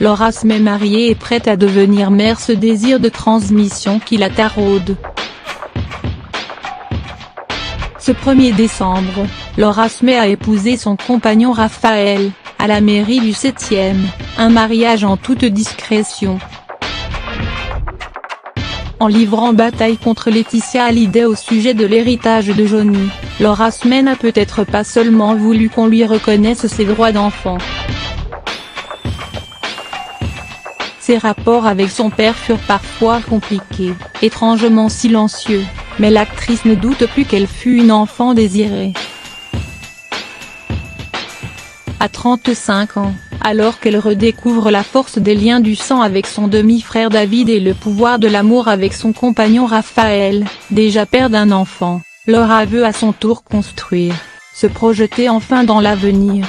Laura Smay mariée et prête à devenir mère, ce désir de transmission qui la taraude. Ce 1er décembre, Laura Smay a épousé son compagnon Raphaël, à la mairie du 7e, un mariage en toute discrétion. En livrant bataille contre Laetitia Hallyday au sujet de l'héritage de Johnny, Laura Smay n'a peut-être pas seulement voulu qu'on lui reconnaisse ses droits d'enfant. Ses rapports avec son père furent parfois compliqués, étrangement silencieux, mais l'actrice ne doute plus qu'elle fut une enfant désirée. À 35 ans, alors qu'elle redécouvre la force des liens du sang avec son demi-frère David et le pouvoir de l'amour avec son compagnon Raphaël, déjà père d'un enfant, Laura veut à son tour construire, se projeter enfin dans l'avenir.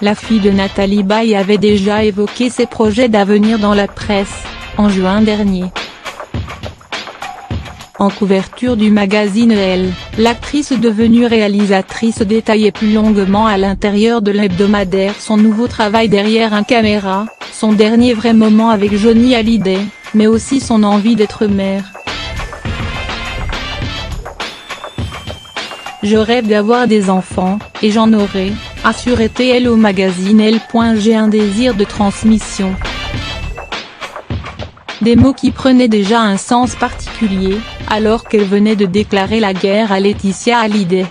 La fille de Nathalie Baye avait déjà évoqué ses projets d'avenir dans la presse, en juin dernier. En couverture du magazine Elle, l'actrice devenue réalisatrice détaillait plus longuement à l'intérieur de l'hebdomadaire son nouveau travail derrière un caméra, son dernier vrai moment avec Johnny Hallyday, mais aussi son envie d'être mère. Je rêve d'avoir des enfants, et j'en aurai, assurait-elle au magazine Elle. J'ai un désir de transmission. Des mots qui prenaient déjà un sens particulier, alors qu'elle venait de déclarer la guerre à Laetitia Hallyday.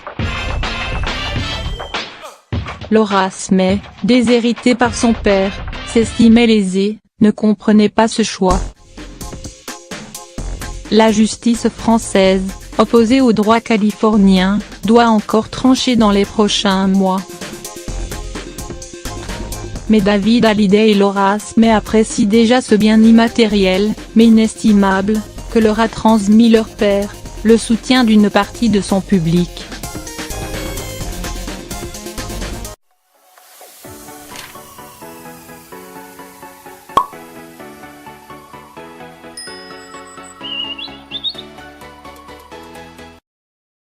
Laura Smay, déshéritée par son père, s'estimait lésée, ne comprenait pas ce choix. La justice française, opposée au droit californien, doit encore trancher dans les prochains mois. Mais David Hallyday et Laura Smay apprécient déjà ce bien immatériel, mais inestimable, que leur a transmis leur père, le soutien d'une partie de son public.